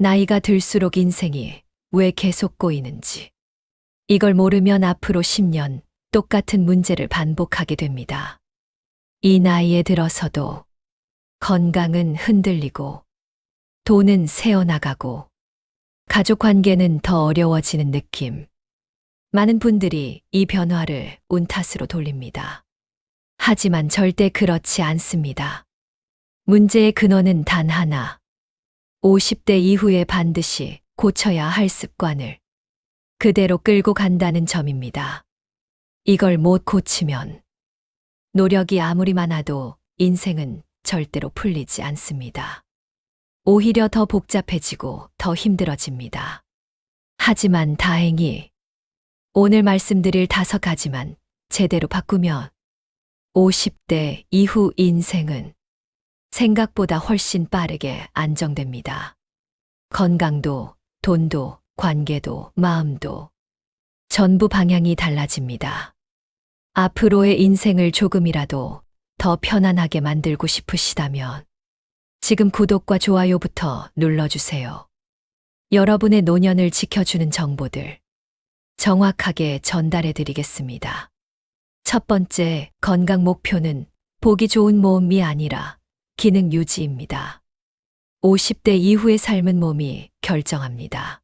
나이가 들수록 인생이 왜 계속 꼬이는지. 이걸 모르면 앞으로 10년 똑같은 문제를 반복하게 됩니다. 이 나이에 들어서도 건강은 흔들리고 돈은 새어나가고 가족 관계는 더 어려워지는 느낌. 많은 분들이 이 변화를 운 탓으로 돌립니다. 하지만 절대 그렇지 않습니다. 문제의 근원은 단 하나. 50대 이후에 반드시 고쳐야 할 습관을 그대로 끌고 간다는 점입니다. 이걸 못 고치면 노력이 아무리 많아도 인생은 절대로 풀리지 않습니다. 오히려 더 복잡해지고 더 힘들어집니다. 하지만 다행히 오늘 말씀드릴 5가지만 제대로 바꾸면 50대 이후 인생은 생각보다 훨씬 빠르게 안정됩니다. 건강도, 돈도, 관계도, 마음도 전부 방향이 달라집니다. 앞으로의 인생을 조금이라도 더 편안하게 만들고 싶으시다면 지금 구독과 좋아요부터 눌러주세요. 여러분의 노년을 지켜주는 정보들 정확하게 전달해 드리겠습니다. 첫 번째, 건강 목표는 보기 좋은 몸이 아니라 기능 유지입니다. 50대 이후의 삶은 몸이 결정합니다.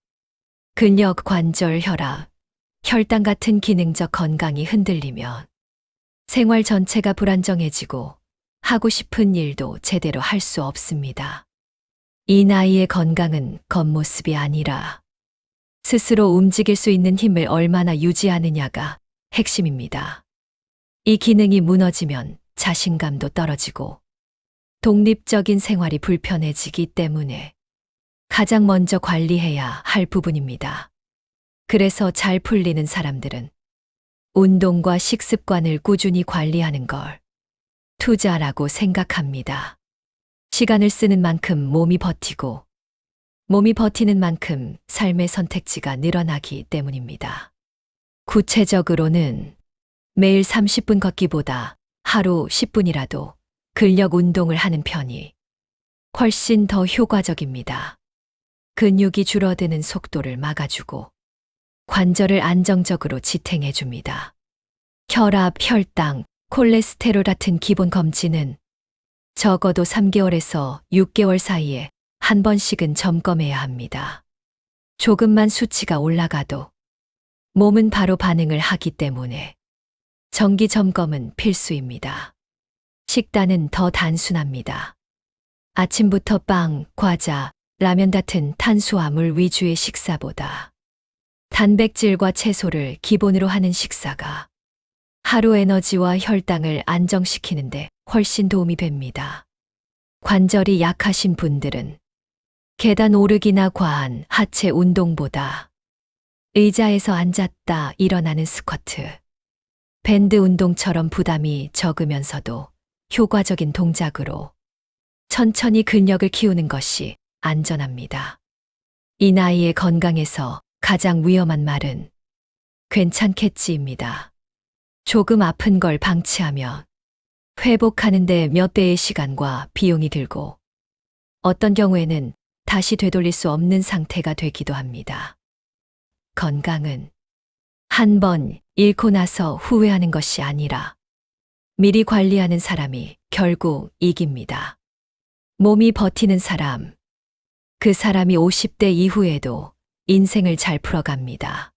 근력, 관절, 혈압, 혈당 같은 기능적 건강이 흔들리면 생활 전체가 불안정해지고 하고 싶은 일도 제대로 할 수 없습니다. 이 나이의 건강은 겉모습이 아니라 스스로 움직일 수 있는 힘을 얼마나 유지하느냐가 핵심입니다. 이 기능이 무너지면 자신감도 떨어지고 독립적인 생활이 불편해지기 때문에 가장 먼저 관리해야 할 부분입니다. 그래서 잘 풀리는 사람들은 운동과 식습관을 꾸준히 관리하는 걸 투자라고 생각합니다. 시간을 쓰는 만큼 몸이 버티고 몸이 버티는 만큼 삶의 선택지가 늘어나기 때문입니다. 구체적으로는 매일 30분 걷기보다 하루 10분이라도 근력 운동을 하는 편이 훨씬 더 효과적입니다. 근육이 줄어드는 속도를 막아주고 관절을 안정적으로 지탱해 줍니다. 혈압, 혈당, 콜레스테롤 같은 기본 검진은 적어도 3개월에서 6개월 사이에 한 번씩은 점검해야 합니다. 조금만 수치가 올라가도 몸은 바로 반응을 하기 때문에 정기 점검은 필수입니다. 식단은 더 단순합니다. 아침부터 빵, 과자, 라면 같은 탄수화물 위주의 식사보다 단백질과 채소를 기본으로 하는 식사가 하루 에너지와 혈당을 안정시키는데 훨씬 도움이 됩니다. 관절이 약하신 분들은 계단 오르기나 과한 하체 운동보다 의자에서 앉았다 일어나는 스쿼트, 밴드 운동처럼 부담이 적으면서도 효과적인 동작으로 천천히 근력을 키우는 것이 안전합니다. 이 나이의 건강에서 가장 위험한 말은 괜찮겠지입니다. 조금 아픈 걸 방치하면 회복하는데 몇 배의 시간과 비용이 들고 어떤 경우에는 다시 되돌릴 수 없는 상태가 되기도 합니다. 건강은 한 번 잃고 나서 후회하는 것이 아니라 미리 관리하는 사람이 결국 이깁니다. 몸이 버티는 사람, 그 사람이 50대 이후에도 인생을 잘 풀어갑니다.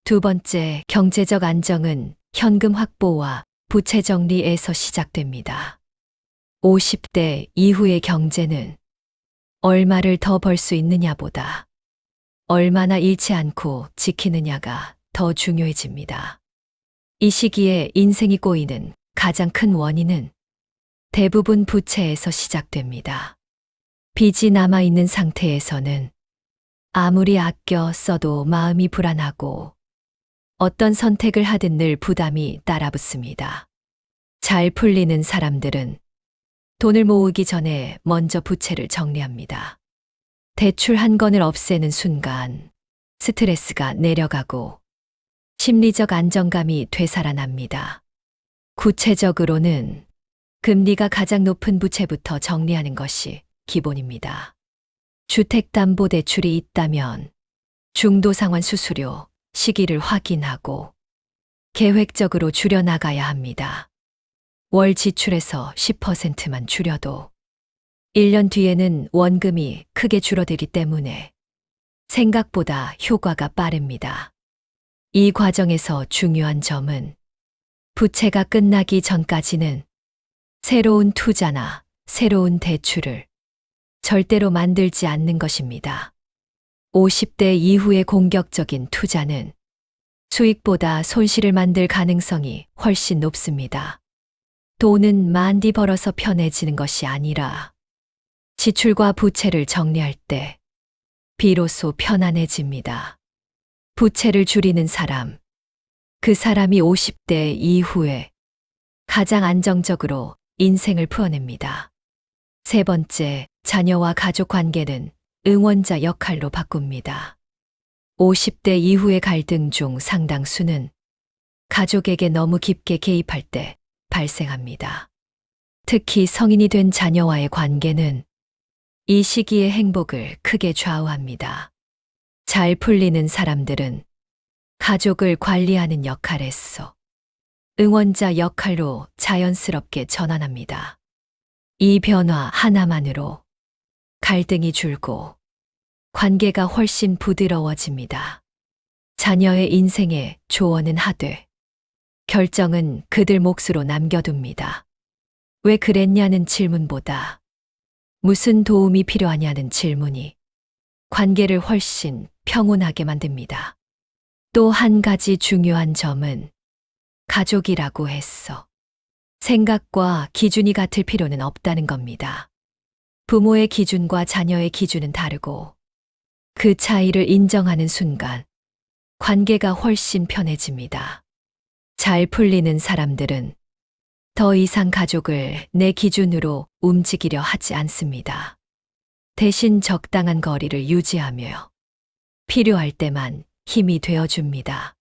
두 번째, 경제적 안정은 현금 확보와 부채 정리에서 시작됩니다. 50대 이후의 경제는 얼마를 더 벌 수 있느냐보다 얼마나 잃지 않고 지키느냐가 더 중요해집니다. 이 시기에 인생이 꼬이는 가장 큰 원인은 대부분 부채에서 시작됩니다. 빚이 남아있는 상태에서는 아무리 아껴 써도 마음이 불안하고 어떤 선택을 하든 늘 부담이 따라붙습니다. 잘 풀리는 사람들은 돈을 모으기 전에 먼저 부채를 정리합니다. 대출 한 건을 없애는 순간 스트레스가 내려가고 심리적 안정감이 되살아납니다. 구체적으로는 금리가 가장 높은 부채부터 정리하는 것이 기본입니다. 주택담보대출이 있다면 중도상환 수수료, 시기를 확인하고 계획적으로 줄여나가야 합니다. 월 지출에서 10%만 줄여도 1년 뒤에는 원금이 크게 줄어들기 때문에 생각보다 효과가 빠릅니다. 이 과정에서 중요한 점은 부채가 끝나기 전까지는 새로운 투자나 새로운 대출을 절대로 만들지 않는 것입니다. 50대 이후의 공격적인 투자는 수익보다 손실을 만들 가능성이 훨씬 높습니다. 돈은 많이 벌어서 편해지는 것이 아니라 지출과 부채를 정리할 때 비로소 편안해집니다. 부채를 줄이는 사람, 그 사람이 50대 이후에 가장 안정적으로 인생을 풀어냅니다. 세 번째, 자녀와 가족 관계는 응원자 역할로 바꿉니다. 50대 이후의 갈등 중 상당수는 가족에게 너무 깊게 개입할 때 발생합니다. 특히 성인이 된 자녀와의 관계는 이 시기의 행복을 크게 좌우합니다. 잘 풀리는 사람들은 가족을 관리하는 역할에서 응원자 역할로 자연스럽게 전환합니다. 이 변화 하나만으로 갈등이 줄고 관계가 훨씬 부드러워집니다. 자녀의 인생에 조언은 하되 결정은 그들 몫으로 남겨둡니다. 왜 그랬냐는 질문보다 무슨 도움이 필요하냐는 질문이 관계를 훨씬 평온하게 만듭니다. 또 한 가지 중요한 점은 가족이라고 해서 생각과 기준이 같을 필요는 없다는 겁니다. 부모의 기준과 자녀의 기준은 다르고 그 차이를 인정하는 순간 관계가 훨씬 편해집니다. 잘 풀리는 사람들은 더 이상 가족을 내 기준으로 움직이려 하지 않습니다. 대신 적당한 거리를 유지하며 필요할 때만 힘이 되어줍니다.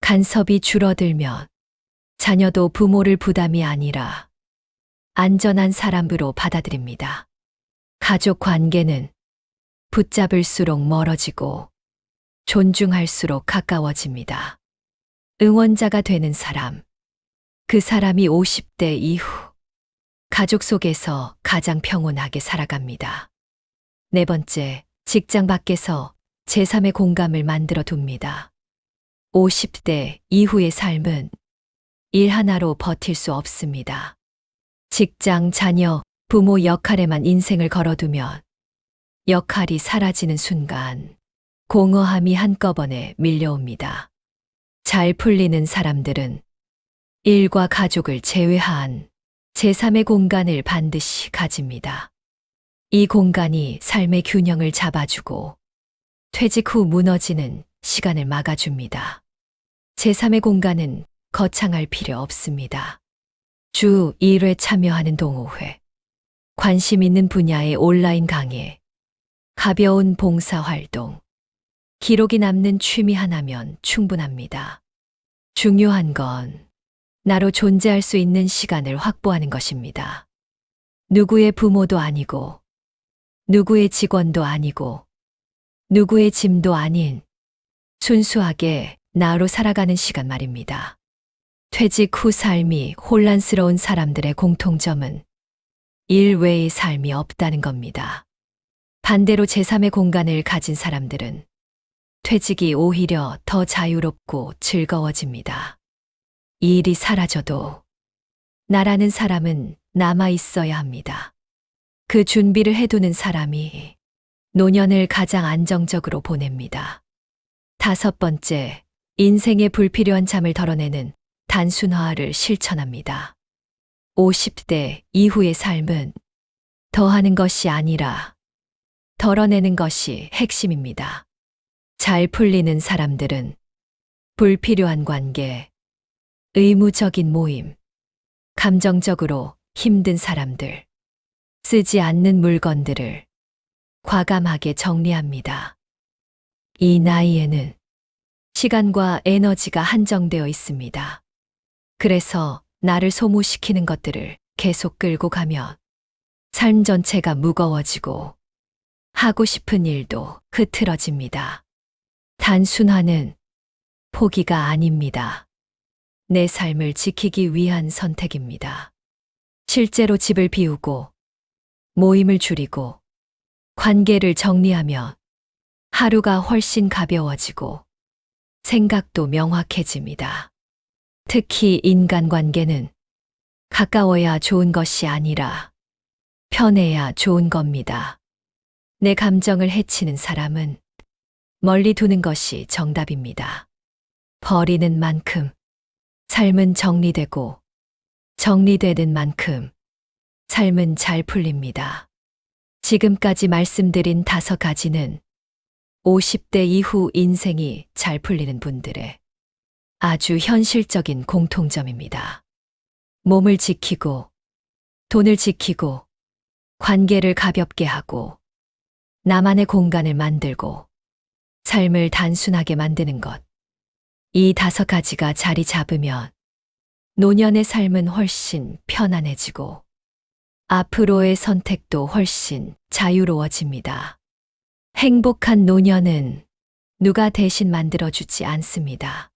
간섭이 줄어들면 자녀도 부모를 부담이 아니라 안전한 사람으로 받아들입니다. 가족 관계는 붙잡을수록 멀어지고 존중할수록 가까워집니다. 응원자가 되는 사람, 그 사람이 50대 이후 가족 속에서 가장 평온하게 살아갑니다. 네 번째, 직장 밖에서 제3의 공감을 만들어 둡니다. 50대 이후의 삶은 일 하나로 버틸 수 없습니다. 직장, 자녀, 부모 역할에만 인생을 걸어두면 역할이 사라지는 순간 공허함이 한꺼번에 밀려옵니다. 잘 풀리는 사람들은 일과 가족을 제외한 제3의 공간을 반드시 가집니다. 이 공간이 삶의 균형을 잡아주고 퇴직 후 무너지는 시간을 막아줍니다. 제3의 공간은 거창할 필요 없습니다. 주 1회 참여하는 동호회, 관심 있는 분야의 온라인 강의, 가벼운 봉사활동, 기록이 남는 취미 하나면 충분합니다. 중요한 건 나로 존재할 수 있는 시간을 확보하는 것입니다. 누구의 부모도 아니고, 누구의 직원도 아니고, 누구의 짐도 아닌 순수하게 나로 살아가는 시간 말입니다. 퇴직 후 삶이 혼란스러운 사람들의 공통점은 일 외의 삶이 없다는 겁니다. 반대로 제3의 공간을 가진 사람들은 퇴직이 오히려 더 자유롭고 즐거워집니다. 이 일이 사라져도 나라는 사람은 남아 있어야 합니다. 그 준비를 해두는 사람이 노년을 가장 안정적으로 보냅니다. 다섯 번째, 인생의 불필요한 잠을 덜어내는 단순화를 실천합니다. 50대 이후의 삶은 더하는 것이 아니라 덜어내는 것이 핵심입니다. 잘 풀리는 사람들은 불필요한 관계, 의무적인 모임, 감정적으로 힘든 사람들, 쓰지 않는 물건들을 과감하게 정리합니다. 이 나이에는 시간과 에너지가 한정되어 있습니다. 그래서 나를 소모시키는 것들을 계속 끌고 가면 삶 전체가 무거워지고 하고 싶은 일도 흐트러집니다. 단순화는 포기가 아닙니다. 내 삶을 지키기 위한 선택입니다. 실제로 집을 비우고, 모임을 줄이고, 관계를 정리하며 하루가 훨씬 가벼워지고 생각도 명확해집니다. 특히 인간관계는 가까워야 좋은 것이 아니라 편해야 좋은 겁니다. 내 감정을 해치는 사람은 멀리 두는 것이 정답입니다. 버리는 만큼 삶은 정리되고 정리되는 만큼 삶은 잘 풀립니다. 지금까지 말씀드린 5가지는 50대 이후 인생이 잘 풀리는 분들의 아주 현실적인 공통점입니다. 몸을 지키고, 돈을 지키고, 관계를 가볍게 하고, 나만의 공간을 만들고, 삶을 단순하게 만드는 것. 이 5가지가 자리 잡으면 노년의 삶은 훨씬 편안해지고, 앞으로의 선택도 훨씬 자유로워집니다. 행복한 노년은 누가 대신 만들어주지 않습니다.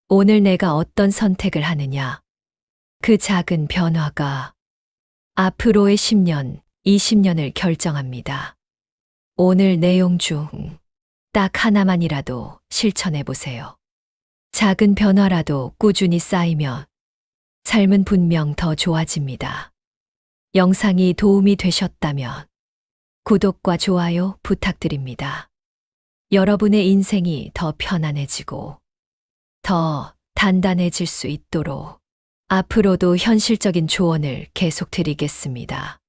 오늘 내가 어떤 선택을 하느냐, 그 작은 변화가 앞으로의 10년, 20년을 결정합니다. 오늘 내용 중 딱 하나만이라도 실천해 보세요. 작은 변화라도 꾸준히 쌓이면 삶은 분명 더 좋아집니다. 영상이 도움이 되셨다면 구독과 좋아요 부탁드립니다. 여러분의 인생이 더 편안해지고 더 단단해질 수 있도록 앞으로도 현실적인 조언을 계속 드리겠습니다.